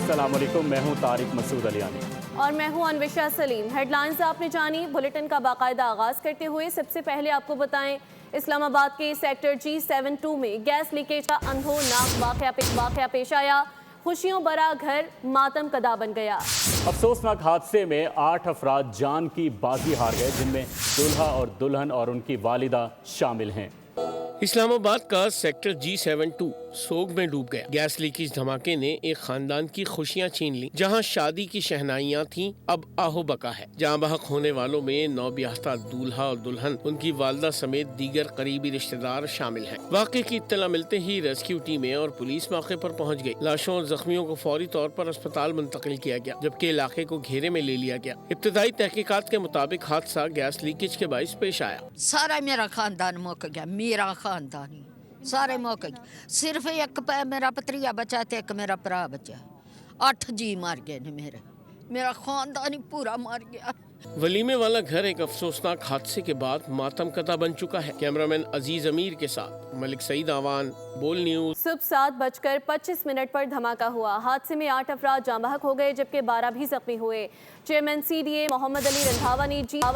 अस्सलाम वालेकुम, मैं हूं तारिक मसूद अलियानी और मैं हूं अनविशा सलीम। हेडलाइंस आपने जानी। बुलेटिन का बाकायदा आगाज करते हुए सबसे पहले आपको बताएं, इस्लामाबाद के सेक्टर G72 में गैस लीकेज का अंधोनाक वाकया पेश आया। खुशियों भरा घर मातम कदा बन गया। अफसोसनाक हादसे में 8 अफराद जान की बाजी हार गए, जिनमें दूल्हा और दुल्हन और उनकी वालिदा शामिल हैं। इस्लामाबाद का सेक्टर G72 सोग में डूब गया। गैस लीकेज धमाके ने एक खानदान की खुशियां छीन ली। जहां शादी की शहनाइयां थीं, अब आहो बका है। जहां बहक होने वालों में नौब्याहता दूल्हा और दुल्हन, उनकी वालदा समेत दीगर करीबी रिश्तेदार शामिल हैं। वाक़े की इत्तला मिलते ही रेस्क्यू टीमें और पुलिस मौके पर पहुंच गई। लाशों और जख्मियों को फौरी तौर पर अस्पताल मुंतकिल किया गया, जबकि इलाके को घेरे में ले लिया गया। इब्तदाई तहकीकात के मुताबिक हादसा गैस लीकेज के बाइस पेश आया। सारा मेरा खानदान मुक गया, मेरा खानदानी सारे मुक गए। सिर्फ एक मेरा भतरीजा बचा ते एक मेरा भरा बचा। 8 जी मार गए ने मेरा खानदान ही पूरा मार गया। वलीमे वाला घर एक अफसोसनाक हादसे के बाद मातम कदा बन चुका है। कैमरामैन अजीज अमीर के साथ मलिक सईद आवान, बोल न्यूज। सुबह 7:25 पर धमाका हुआ। हादसे में 8 अफराद जाँ बहक हो गए, जबकि 12 भी जख्मी हुए। चेयरमैन CDA मोहम्मद अली रंधावा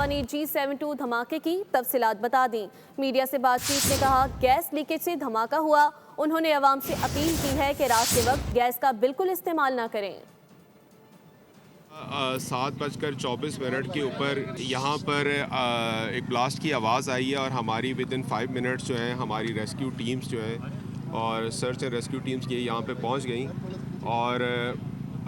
ने G72 धमाके की तफसीलात बता दी। मीडिया से बातचीत में कहा, गैस लीकेज से धमाका हुआ। उन्होंने अवाम से अपील की है कि रात के वक्त गैस का बिल्कुल इस्तेमाल न करें। 7:24 के ऊपर यहाँ पर एक ब्लास्ट की आवाज़ आई है और हमारी विदिन 5 मिनट्स जो है हमारी रेस्क्यू टीम्स जो है और सर्च एंड रेस्क्यू टीम्स ये यहाँ पे पहुँच गई और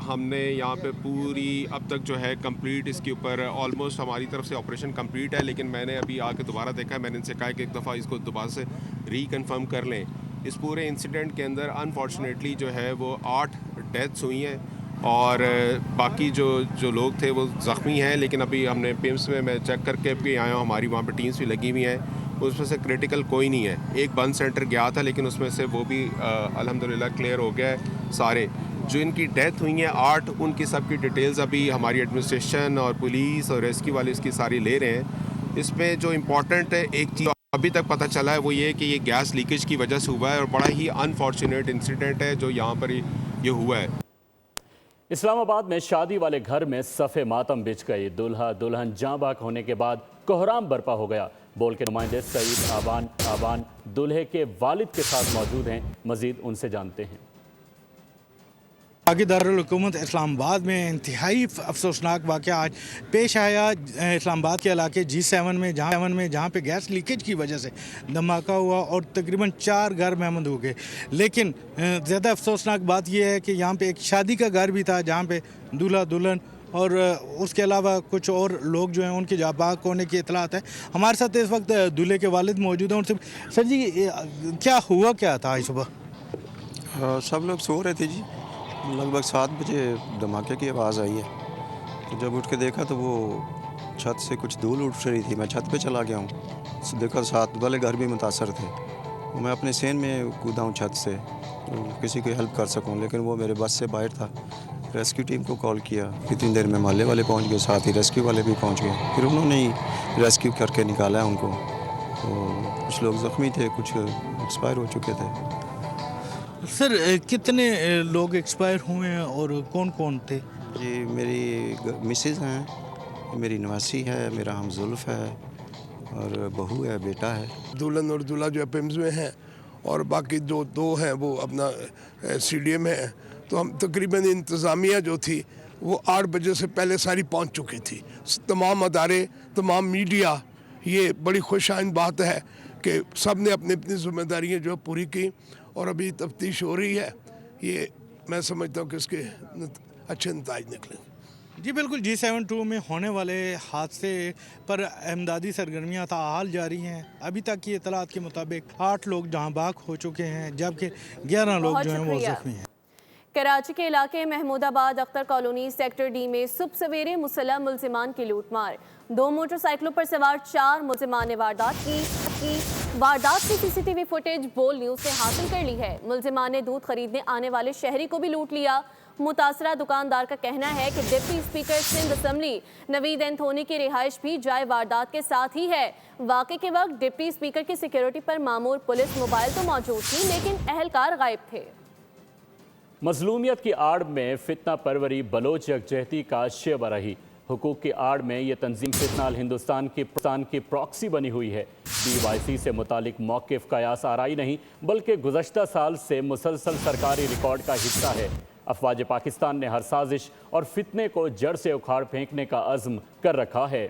हमने यहाँ पे पूरी अब तक जो है कंप्लीट इसके ऊपर ऑलमोस्ट हमारी तरफ से ऑपरेशन कंप्लीट है। लेकिन मैंने अभी आके दोबारा देखा, मैंने इनसे कहा कि एक दफ़ा इसको दोबारा से रीकन्फर्म कर लें। इस पूरे इंसिडेंट के अंदर अनफॉर्चुनेटली जो है वो 8 डेथ्स हुई हैं और बाकी जो लोग थे वो ज़ख्मी हैं। लेकिन अभी हमने पिम्स में मैं चेक करके भी आया हूँ, हमारी वहाँ पे टीम्स भी लगी हुई हैं। उसमें से क्रिटिकल कोई नहीं है। एक बंद सेंटर गया था लेकिन उसमें से वो भी अल्हम्दुलिल्लाह क्लियर हो गया है। सारे जो इनकी डेथ हुई हैं 8, उनकी सब की डिटेल्स अभी हमारी एडमिनिस्ट्रेशन और पुलिस और रेस्क्यू वाले इसकी सारी ले रहे हैं। इसमें जो इम्पोर्टेंट है एक चीज़ अभी तक पता चला है वो ये कि ये गैस लीकेज की वजह से हुआ है और बड़ा ही अनफॉर्चुनेट इंसिडेंट है जो यहाँ पर ये हुआ है। इस्लामाबाद में शादी वाले घर में सफ़े मातम बिछ गई। दूल्हा दुल्हन जाँ बहक होने के बाद कोहराम बरपा हो गया। बोल के नुमाइंदे सईद आबान दूल्हे के वालिद के साथ मौजूद हैं। मजीद उनसे जानते हैं। बागी दारुल हुकूमत इस्लामाबाद में इंतहाई अफसोसनाक वाक़या आज पेश आया। इस्लामाबाद के इलाके G7 में जहाँ पे गैस लीकेज की वजह से धमाका हुआ और तकरीबन 4 घर महमूद हो गए। लेकिन ज़्यादा अफसोसनाक बात यह है कि यहाँ पे एक शादी का घर भी था जहाँ पे दूल्हा दुल्हन और उसके अलावा कुछ और लोग जो हैं उनके जाँ बहक होने की इतलात है। हमारे साथ इस वक्त दूल्हे के वालिद मौजूद हैं। उनसे सर जी क्या हुआ क्या था आज सुबह? सब लोग सो रहे थे जी। लगभग 7 बजे धमाके की आवाज़ आई है। तो जब उठ के देखा तो वो छत से कुछ धूल उठ रही थी। मैं छत पे चला गया हूँ, देखा साथ वाले घर भी मुतासर थे। मैं अपने सेन में कूदा हूँ छत से तो किसी को हेल्प कर सकूँ, लेकिन वो मेरे बस से बाहर था। रेस्क्यू टीम को कॉल किया, कितनी देर में मोहल्ले वाले पहुँच गए, साथ ही रेस्क्यू वाले भी पहुँच गए। फिर उन्होंने ही रेस्क्यू करके निकाला है उनको। तो कुछ लोग ज़ख्मी थे, कुछ एक्सपायर हो चुके थे। सर कितने लोग एक्सपायर हुए हैं और कौन कौन थे? जी मेरी मिसेज़ हैं, मेरी नवासी है, मेरा हमजुल्फ है और बहू है, बेटा है। दुल्हन और दूल्हा जो पिम्स में हैं और बाकी जो 2 हैं वो अपना CDA में है। तो हम तकरीबन इंतज़ामिया जो थी वो 8 बजे से पहले सारी पहुंच चुकी थी। तमाम अदारे, तमाम मीडिया, ये बड़ी खुशाइन बात है कि सब ने अपनी अपनी जिम्मेदारियाँ जो पूरी की और अभी तफ्तीश हो रही है। ये मैं समझता हूँ कि इसके अच्छे नतीजे निकले। जी बिल्कुल, G72 में होने वाले हादसे पर इमदादी सरगर्मियाँ ताहाल जारी हैं। अभी तक की इतलात के मुताबिक 8 लोग जाँ बहक हो चुके हैं, जबकि 11 लोग जो हैं वो ज़ख्मी हैं। कराची के इलाके Mahmudabad Akhtar colony sector D में सुबह सवेरे मुसल्लह मुल्जिमान की लूटमार। 2 मोटरसाइकिलों पर सवार 4 मुल्जिमान ने वारदात की CCTV फुटेज बोल न्यूज़ से हासिल कर ली है। मुल्जिमान ने दूध खरीदने आने वाले शहरी को भी लूट लिया। मुतासरा दुकानदार का कहना है कि deputy speaker Sindh assembly Naveed Anthony की रिहाइश भी जाए वारदात के साथ ही है। वाक़े के वक्त डिप्टी स्पीकर की सिक्योरिटी पर मामूर पुलिस मोबाइल तो मौजूद थी, लेकिन अहलकार गायब थे। मजलूमियत की आड़ में फितना परवरी बलोच यकजहती का शेवा रही। हुकूक की आड़ में ये तंजीम फितना अल हिंदुस्तान की प्रॉक्सी बनी हुई है। BYC से मुतालिक मौक़िफ़ कयास आराई नहीं बल्कि गुज़श्ता साल से मुसलसल सरकारी रिकॉर्ड का हिस्सा है। अफवाज पाकिस्तान ने हर साजिश और फितने को जड़ से उखाड़ फेंकने का अज़्म कर रखा है।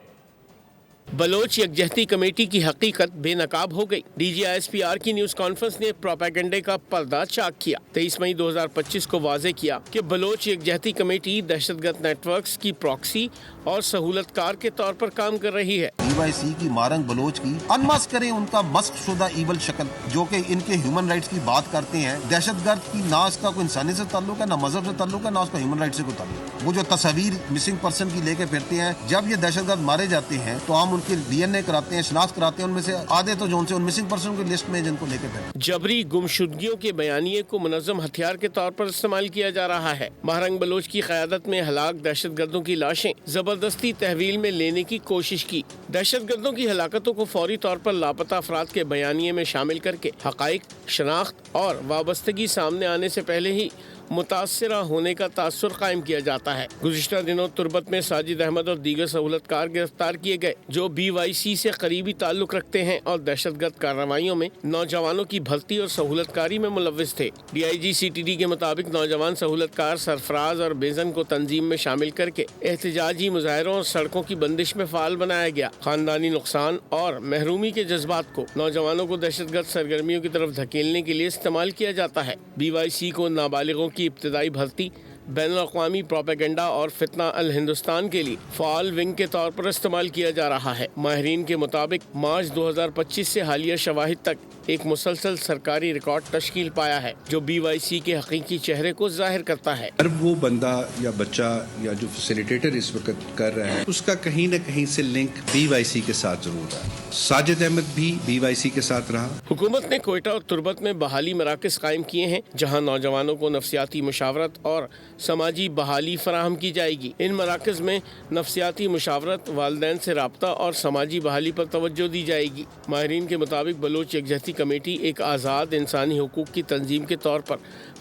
बलोच यकजहती कमेटी की हकीकत बेनकाब हो गई। DGISPR की न्यूज़ कॉन्फ्रेंस ने प्रोपेगेंडे का पर्दा चाक किया। 23 मई 2025 को वाजे किया कि बलोच यकजहती कमेटी दहशतगर्द नेटवर्क्स की प्रॉक्सी और सहूलतकार के तौर पर काम कर रही है। BYC की मारंग बलोच की अनमस्क करें उनका मस्क शुदा ईवल शक्ल जो कि इनके ह्यूमन राइट्स की बात करते हैं। दहशतगर्द की ना इसका कोई इंसानियत से ताल्लुक है, ना मजहब से ताल्लुक है, ना उसका ह्यूमन राइट्स से कोई ताल्लुक। वो जो तस्वीर मिसिंग पर्सन की लेके फिरते हैं, जब ये दहशतगर्द मारे जाते हैं तो हम उनके DNA कराते हैं, शनाख्त कराते हैं। उनमें से आधे तो जो उन मिसिंग पर्सन की लिस्ट में जिनको लेके फिरते। जबरी गुमशुदगियों के बयानिए को मुनज़्ज़म हथियार के तौर पर इस्तेमाल किया जा रहा है। महरंग बलोच की क़यादत में हलाक दहशतगर्दों की लाशें जबरदस्ती तहवील में लेने की कोशिश की। दहशतगर्दों की हलाकतों को फौरी तौर पर लापता अफराद के बयानिए में शामिल करके हक़ाइक़, शनाख्त और वाबस्तगी सामने आने से पहले ही मुतासरा होने का तासुर कायम किया जाता है। गुज़िश्ता दिनों तुर्बत में साजिद अहमद और दीगर सहूलतकार गिरफ्तार किए गए जो BYC से करीबी ताल्लुक रखते हैं और दहशतगर्द कार्रवाइयों में नौजवानों की भर्ती और सहूलतकारी में मुलव्विस थे। DIG CTD के मुताबिक नौजवान सहूलतकार सरफराज और बेजन को तंजीम में शामिल करके एहतजाजी मुजाहरों और सड़कों की बंदिश में फ़ाल बनाया गया। ख़ानदानी नुकसान और महरूमी के जज्बात को नौजवानों को दहशतगर्द सरगर्मियों की तरफ धकेलने के लिए इस्तेमाल किया जाता है। BYC को नाबालिगों की इब्तिदाई भर्ती, बैनुल-अक़वामी प्रोपेगेंडा और फितना अल हिंदुस्तान के लिए फ़ाल विंग के तौर पर इस्तेमाल किया जा रहा है। माहिरीन के मुताबिक मार्च 2025 से हालिया शवाहिद तक एक मुसलसल सरकारी रिकॉर्ड तश्कील पाया है जो BYC के हकीकी चेहरे को जाहिर करता है। हर वो बंदा या बच्चा या जो फैसिलिटेटर इस वक्त कर रहा है उसका कहीं न कहीं से लिंक BYC के साथ जरूर है। साजिद अहमद भी BYC के साथ रहा। हुकूमत ने कोयटा और तुर्बत में बहाली मराकज़ कायम किए हैं जहाँ नौजवानों को नफ्सियाती मुशावरत और समाजी बहाली फराहम की जाएगी। इन मराकज़ में नफ्सियाती मुशावरत, वालिदैन से राब्ता और समाजी बहाली पर तवज्जो दी जाएगी। माहिरीन के मुताबिक बलोच यकजहती कमेटी एक आज़ाद इंसानी हुकूक की तंजीम के तौर पर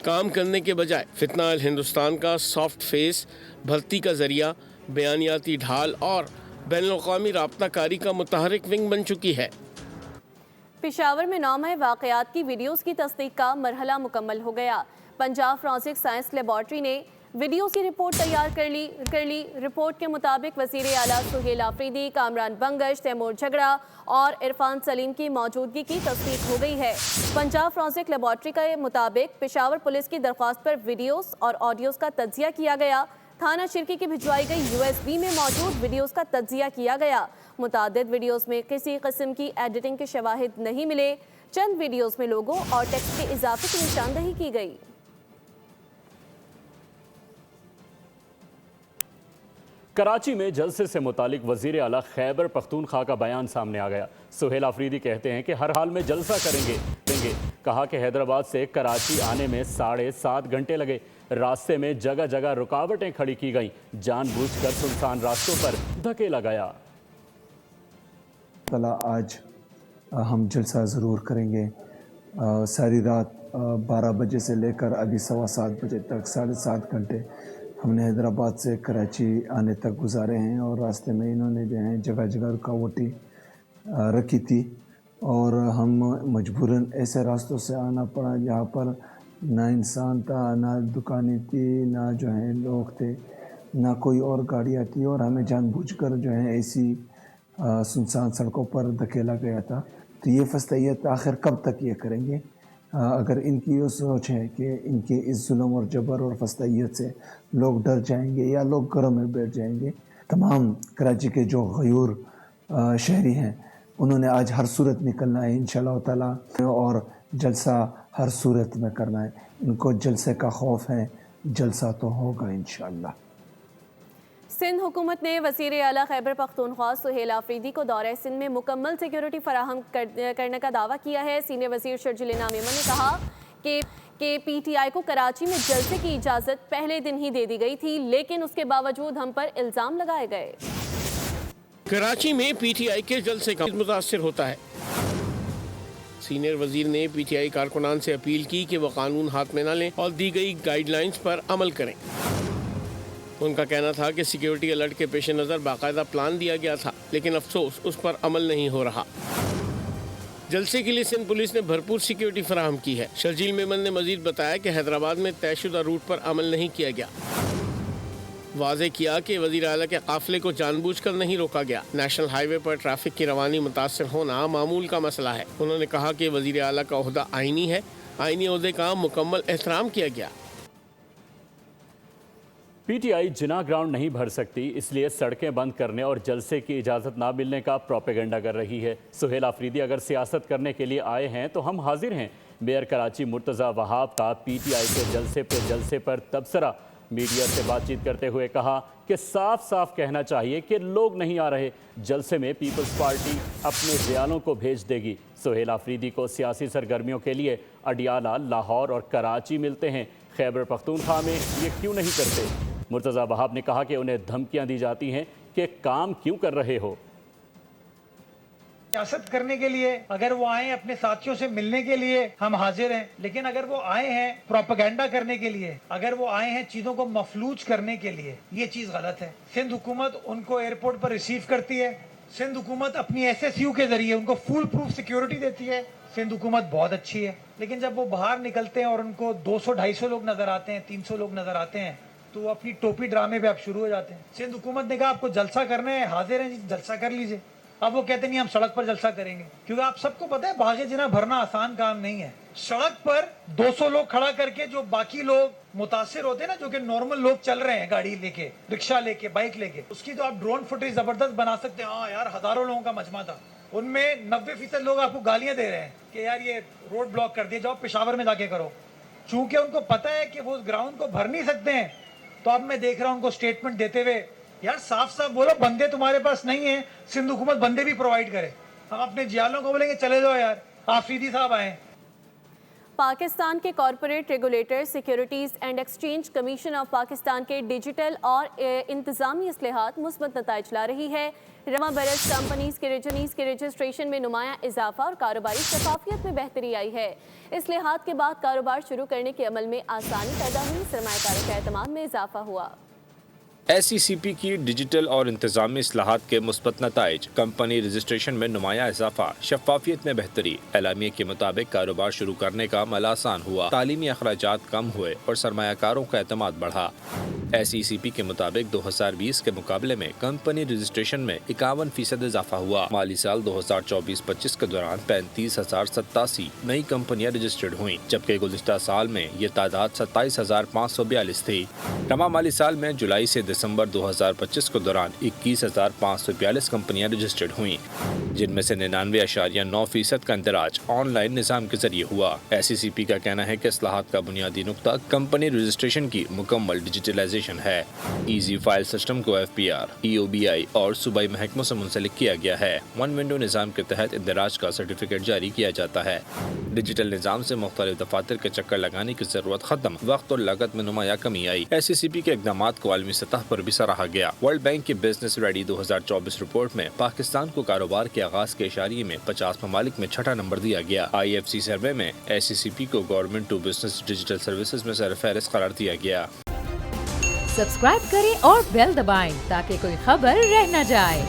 काम करने के बजाय फितना अल हिंदुस्तान का सॉफ्ट फेस, भर्ती का जरिया, बयानियाती ढाल और बैनुल-अक़वामी राब्ताकारी का मुतहरिक विंग बन चुकी है। पेशावर में 9 मई वाक़यात की वीडियोस की तस्दीक का मरहला मुकम्मल हो गया। पंजाब फॉरेंसिक साइंस लेबॉर्ट्री ने वीडियोस की रिपोर्ट तैयार कर ली। रिपोर्ट के मुताबिक वज़ीर आला सुहेल आफरीदी, कामरान बंगश, तैमूर झगड़ा और इरफान सलीम की मौजूदगी की तस्दीक हो गई है। पंजाब फॉरेंसिक लेबॉर्ट्री के मुताबिक पेशावर पुलिस की दरख्वास्त पर वीडियोस और ऑडियोस का तज्जिया किया गया। थाना शिरकी की भिजवाई गई USB में मौजूद वीडियोस का तज्जिया किया गया। मुतादिद वीडियोस में किसी किस्म की एडिटिंग के शवाहिद नहीं मिले। चंद वीडियोस में लोगों और टेक्स्ट के इजाफे की निशानदही की गई। कराची में जलसे से मुतालिक वज़ीर आला खैबर पख्तूनख्वा का बयान सामने आ गया। सुहेल आफरीदी कहते हैं कि हर हाल में जलसा करेंगे। कहा कि हैदराबाद से कराची आने में 7.5 घंटे लगे। रास्ते में जगह जगह रुकावटें खड़ी की गईं। जानबूझकर सुनसान रास्तों पर धकेला गया। आज हम जलसा ज़रूर करेंगे। सारी रात 12 बजे से लेकर अभी 7:15 बजे तक 7.5 घंटे हमने हैदराबाद से कराची आने तक गुजारे हैं और रास्ते में इन्होंने जो है जगह जगह रुकावटें रखी थी और हम मजबूरन ऐसे रास्तों से आना पड़ा जहाँ पर ना इंसान था, ना दुकानें थी, ना जो है लोग थे, ना कोई और गाड़ियाँ थी और हमें जानबूझकर जो है ऐसी सुनसान सड़कों पर धकेला गया था। तो ये फस्तैयत आखिर कब तक ये करेंगे? अगर इनकी ये सोच है कि इनके इस जुल्म और जबर और फस्तैयत से लोग डर जाएंगे या लोग घरों में बैठ जाएंगे। तमाम कराची के जो गयूर शहरी हैं उन्होंने आज हर सूरत निकलना है इंशाअल्लाह ताला और जलसा हर सूरत में करना है। इनको जलसे का खौफ है, जलसा तो होगा इंशाअल्लाह। सिंध हुकूमत ने वज़ीर आला खैबर पख्तूनख्वा सुहेल आफरीदी को दौरे सिंध में मुकम्मल सिक्योरिटी फराहम करने का दावा किया है। सीनियर वज़ीर शर्जील इनाम मेमन ने कहा कि PTI को कराची में जलसे की इजाज़त पहले दिन ही दे दी गई थी, लेकिन उसके बावजूद हम पर इल्ज़ाम लगाए गए। कराची में PTI के जलसे का मुतासिर होता है। سینئر وزیر نے پی ٹی آئی کارکنان سے اپیل کی کہ وہ قانون ہاتھ میں نہ لیں اور دی گئی گائیڈ لائنز پر عمل کریں۔ ان کا کہنا تھا کہ سیکیورٹی الرٹ کے پیش نظر باقاعدہ پلان دیا گیا تھا، لیکن افسوس اس پر عمل نہیں ہو رہا۔ جلسے کے لیے سندھ پولیس نے بھرپور سیکیورٹی فراہم کی ہے۔ شرجیل میمن نے مزید بتایا کہ حیدرآباد میں طے شدہ روٹ پر عمل نہیں کیا گیا۔ واضح کیا کہ وزیر اعلیٰ کے قافلے کو جان بوجھ کر نہیں روکا گیا۔ نیشنل ہائی وے پر ٹریفک کی روانی متاثر ہونا معمول کا مسئلہ ہے۔ انہوں نے کہا کہ وزیر اعلیٰ کا عہدہ آئینی ہے، آئینی عہدے کا مکمل احترام کیا گیا۔ P T I Jinnah ground نہیں بھر سکتی، اس لیے سڑکیں بند کرنے اور جلسے کی اجازت نہ ملنے کا پروپیگنڈا کر رہی ہے۔ سہیل آفریدی اگر سیاست کرنے کے لیے آئے ہیں تو ہم حاضر ہیں۔ میئر کراچی مرتضیٰ وہاب کا پی ٹی آئی کے جلسے پر تبصرہ۔ میڈیا سے بات چیت کرتے ہوئے کہا کہ صاف صاف کہنا چاہیے کہ لوگ نہیں آ رہے، جلسے میں پیپلز پارٹی اپنے دیالوں کو بھیج دے گی۔ سہیل آفریدی کو سیاسی سرگرمیوں کے لیے اڈیالہ، لاہور اور کراچی ملتے ہیں، خیبر پختونخوا میں یہ کیوں نہیں کرتے؟ مرتضیٰ وہاب نے کہا کہ انہیں دھمکیاں دی جاتی ہیں کہ کام کیوں کر رہے ہو۔ سیاست کرنے کے لیے اگر وہ آئیں اپنے ساتھیوں سے ملنے کے لیے ہم حاضر ہیں، لیکن اگر وہ آئے ہیں پروپیگنڈا کرنے کے لیے، اگر وہ آئے ہیں چیزوں کو مفلوج کرنے کے لیے، یہ چیز غلط ہے۔ سندھ حکومت ان کو ایئرپورٹ پر ریسیو کرتی ہے، سندھ حکومت اپنی ایس ایس یو کے ذریعے ان کو فل پروف سیکیورٹی دیتی ہے، سندھ حکومت بہت اچھی ہے۔ لیکن جب وہ باہر نکلتے ہیں اور ان کو 200-250 لوگ نظر آتے ہیں، 300 لوگ نظر آتے ہیں، تو وہ اپنی ٹوپی ڈرامے پہ آپ شروع ہو جاتے ہیں۔ سندھ حکومت نے کہا آپ کو جلسہ کرنا ہے، حاضر ہیں جی، جلسہ کر لیجئے۔ اب وہ کہتے نہیں ہم سڑک پر جلسہ کریں گے، کیونکہ آپ سب کو پتہ ہے باغ جناح بھرنا آسان کام نہیں ہے۔ سڑک پر 200 لوگ کھڑا کر کے جو باقی لوگ متاثر ہوتے ہیں نا، جو کہ نارمل لوگ چل رہے ہیں گاڑی لے کے، رکشہ لے کے، بائک لے کے، اس کی تو آپ ڈرون فوٹیج زبردست بنا سکتے ہیں۔ ہاں یار، ہزاروں لوگوں کا مجمع تھا، ان میں 90% لوگ آپ کو گالیاں دے رہے ہیں کہ یار یہ روڈ بلاک کر دیا، جاؤ پشاور میں جا کے کرو۔ چونکہ ان کو پتہ ہے کہ وہ اس گراؤنڈ کو بھر نہیں سکتے ہیں، تو اب میں دیکھ رہا ہوں ان کو سٹیٹمنٹ دیتے ہوئے، یار صاف صاف بولو بندے تمہارے پاس نہیں ہیں، سندھ حکومت بندے بھی پرووائڈ کرے۔ ہم اپنے جیالوں کو بولیں گے چلے جاؤ یار، آفریدی صاحب آئیں۔ پاکستان کے corporate regulator securities and exchange commission of Pakistan کے ڈیجیٹل اور انتظامی اصلاحات مثبت نتائج لا رہی ہے۔ رواں برس کمپنیز کے رجسٹریشن میں نمایاں اضافہ اور کاروباری شفافیت میں بہتری آئی ہے۔ اصلاحات کے بعد کاروبار شروع کرنے کے عمل میں آسانی پیدا ہوئی، سرمایہ کاروں کے اعتماد میں اضافہ ہوا۔ ایس ای سی پی کی ڈیجیٹل اور انتظامی اصلاحات کے مثبت نتائج، کمپنی رجسٹریشن میں نمایاں اضافہ، شفافیت میں بہتری۔ اعلامیے کے مطابق کاروبار شروع کرنے کا عمل آسان ہوا، تعلیمی اخراجات کم ہوئے اور سرمایہ کاروں کا اعتماد بڑھا۔ ایس ای سی پی کے مطابق 2020 کے مقابلے میں کمپنی رجسٹریشن میں 51% اضافہ ہوا۔ مالی سال 2024-25 کے دوران 35,087 نئی کمپنیاں رجسٹرڈ ہوئیں، جبکہ گزشتہ سال میں یہ تعداد 27,542 تھی۔ رواں مالی سال میں جولائی سے دسمبر 2025 کے دوران 21,542 کمپنیاں رجسٹرڈ ہوئیں، جن میں سے 99.9% کا اندراج آن لائن نظام کے ذریعے ہوا۔ ایس ای سی پی کا کہنا ہے کہ اصلاحات کا بنیادی نقطہ کمپنی رجسٹریشن کی مکمل ڈیجیٹلائزیشن ہے۔ ایزی فائل سسٹم کو ایف پی آر، ای او بی آئی اور صوبائی محکموں سے منسلک کیا گیا ہے۔ ون ونڈو نظام کے تحت اندراج کا سرٹیفکیٹ جاری کیا جاتا ہے۔ ڈیجیٹل نظام سے مختلف دفاتر کے چکر لگانے کی ضرورت ختم، وقت اور لاگت میں نمایاں کمی آئی۔ ایس ای سی پی کے اقدامات کو عالمی سطح پر بھی سراہا گیا۔ ورلڈ بینک کی بزنس ریڈی 2024 رپورٹ میں پاکستان کو کاروبار کے آغاز کے اشاریے میں 50 ممالک میں 6واں نمبر دیا گیا۔ آئی ایف سی سروے میں ایس ای سی پی کو government to business digital services میں سر فہرست قرار دیا گیا۔ سبسکرائب کریں اور بیل دبائیں تاکہ کوئی خبر رہ نہ جائے۔